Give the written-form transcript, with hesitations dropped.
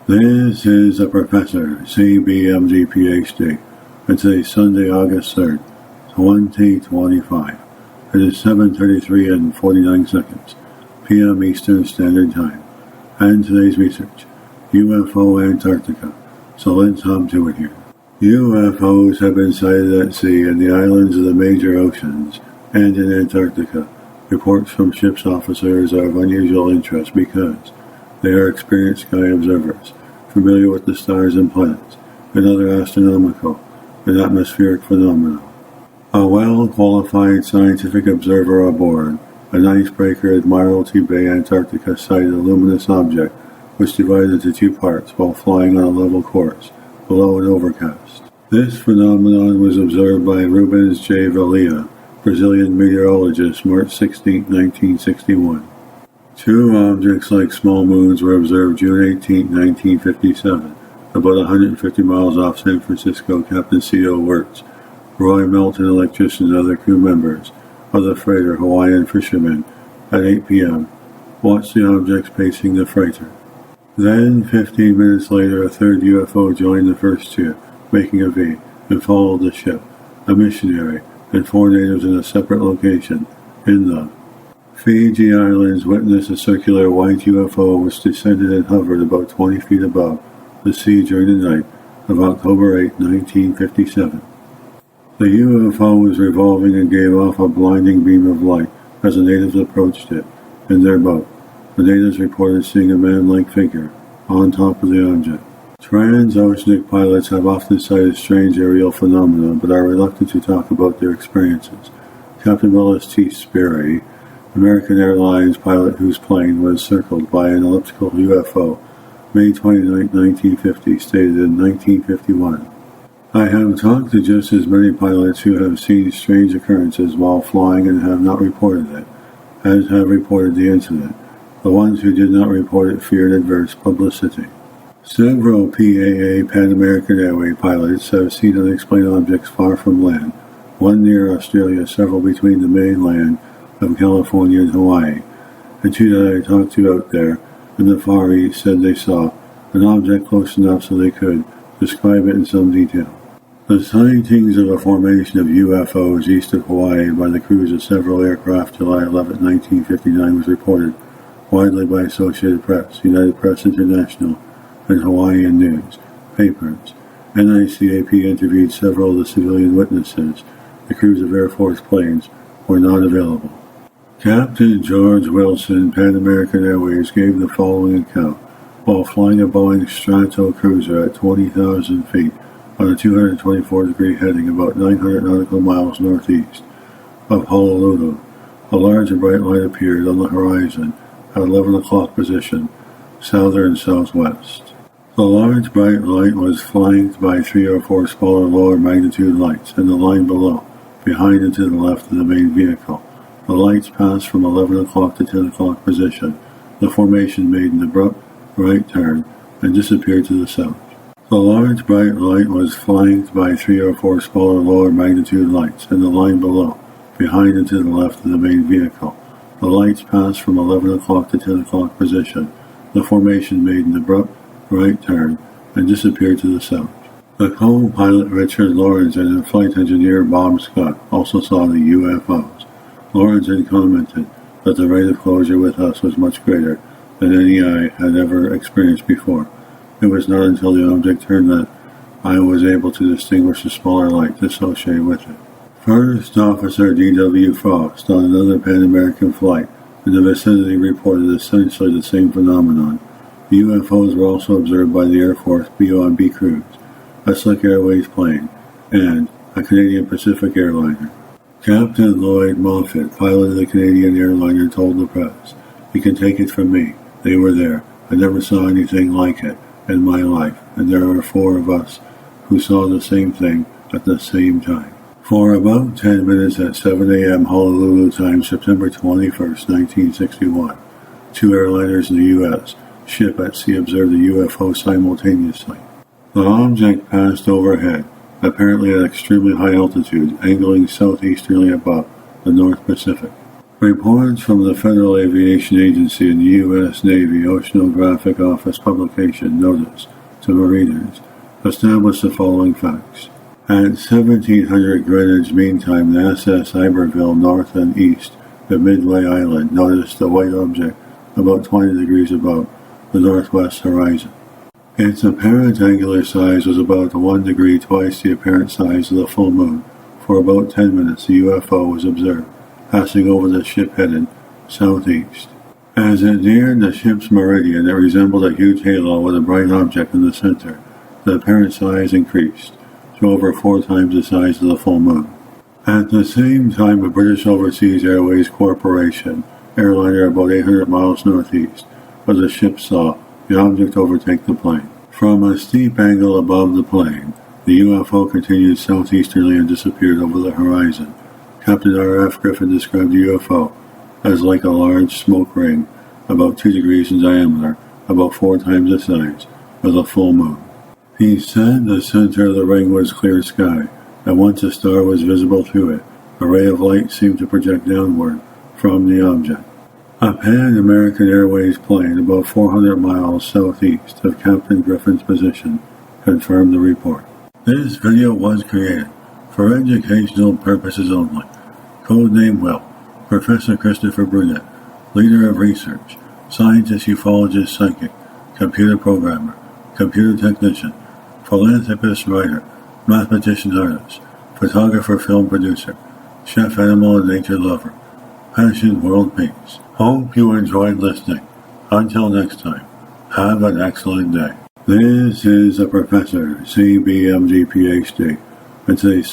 This is a Professor, CBMD PhD, and today's Sunday, August 3rd, 2025. It is 7:33 and 49 seconds, p.m. Eastern Standard Time, and today's research, UFO Antarctica. So let's hop to it here. UFOs have been sighted at sea in the islands of the major oceans and in Antarctica. Reports from ship's officers are of unusual interest because they are experienced sky observers, familiar with the stars and planets, and other astronomical and atmospheric phenomena. A well-qualified scientific observer aboard an icebreaker at Admiralty Bay, Antarctica, sighted a luminous object which divided into two parts while flying on a level course below an overcast. This phenomenon was observed by Rubens J. Valia, Brazilian meteorologist, March 16, 1961. Two objects like small moons were observed June 18, 1957, about 150 miles off San Francisco. Captain C.O. Wirtz, Roy Melton, electrician, and other crew members of the freighter Hawaiian Fisherman at 8 p.m. watched the objects pacing the freighter. Then, 15 minutes later, a third UFO joined the first two, making a V, and followed the ship, a missionary, and four natives in a separate location, in the Fiji Islands. Witnessed a circular white UFO which descended and hovered about 20 feet above the sea during the night of October 8, 1957. The UFO was revolving and gave off a blinding beam of light as the natives approached it in their boat. The natives reported seeing a man-like figure on top of the object. Transoceanic pilots have often cited strange aerial phenomena but are reluctant to talk about their experiences. Captain Willis T. Sperry, American Airlines pilot whose plane was circled by an elliptical UFO, May 29, 1950, stated in 1951, "I have talked to just as many pilots who have seen strange occurrences while flying and have not reported it, as have reported the incident. The ones who did not report it feared adverse publicity." Several PAA Pan American Airway pilots have seen unexplained objects far from land, one near Australia, several between the mainland of California and Hawaii, and two that I talked to out there in the Far East said they saw an object close enough so they could describe it in some detail. The sightings of a formation of UFOs east of Hawaii by the crews of several aircraft July 11, 1959 was reported widely by Associated Press, United Press International, and Hawaiian news papers. NICAP interviewed several of the civilian witnesses. The crews of Air Force planes were not available. Captain George Wilson, Pan American Airways, gave the following account. While flying a Boeing Strato cruiser at 20,000 feet on a 224-degree heading about 900 nautical miles northeast of Honolulu, a large and bright light appeared on the horizon at 11 o'clock position, southern southwest. The large bright light was flanked by three or four smaller lower magnitude lights, and the line below, behind and to the left of the main vehicle. The lights passed from 11 o'clock to 10 o'clock position. The formation made an abrupt right turn and disappeared to the south. The large bright light was flanked by three or four smaller lower magnitude lights, and the line below, behind and to the left of the main vehicle. The lights passed from 11 o'clock to 10 o'clock position. The formation made an abrupt right turn and disappeared to the south. The co-pilot Richard Lorenzen and flight engineer Bob Scott also saw the UFOs. Lorenzen commented that the rate of closure with us was much greater than any I had ever experienced before. It was not until the object turned that I was able to distinguish the smaller lights associated with it. First Officer D.W. Frost, on another Pan American flight in the vicinity, reported essentially the same phenomenon. The UFOs were also observed by the Air Force B-1B crews, a Slick Airways plane, and a Canadian Pacific airliner. Captain Lloyd Moffat, pilot of the Canadian airliner, told the press, "You can take it from me. They were there. I never saw anything like it in my life, and there were four of us who saw the same thing at the same time." For about 10 minutes at 7 a.m. Honolulu time, September 21st, 1961, two airliners in the U.S. ship at sea observed the UFO simultaneously. The object passed overhead, apparently at extremely high altitude, angling southeasterly above the North Pacific. Reports from the Federal Aviation Agency and the U.S. Navy Oceanographic Office publication Notice to Mariners established the following facts. At 1700 Greenwich Mean Time, the SS Iberville north and east of Midway Island noticed a white object about 20 degrees above the northwest horizon. Its apparent angular size was about 1 degree twice the apparent size of the full moon. For about 10 minutes, the UFO was observed, passing over the ship headed southeast. As it neared the ship's meridian, it resembled a huge halo with a bright object in the center. The apparent size increased to over 4 times the size of the full moon. At the same time, a British Overseas Airways Corporation airliner about 800 miles northeast of the ship saw the object overtake the plane. From a steep angle above the plane, the UFO continued southeasterly and disappeared over the horizon. Captain R.F. Griffin described the UFO as like a large smoke ring, about 2 degrees in diameter, about 4 times the size of the full moon. He said the center of the ring was clear sky, and once a star was visible through it, a ray of light seemed to project downward from the object. A Pan American Airways plane about 400 miles southeast of Captain Griffin's position confirmed the report. This video was created for educational purposes only. Codename Will, Professor Christopher Brunet, leader of research, scientist, ufologist, psychic, computer programmer, computer technician, philanthropist, writer, mathematician, artist, photographer, film producer, chef, animal, and nature lover. Passion, world peace. Hope you enjoyed listening. Until next time, have an excellent day. This is a Professor, CBMD, PhD, and today's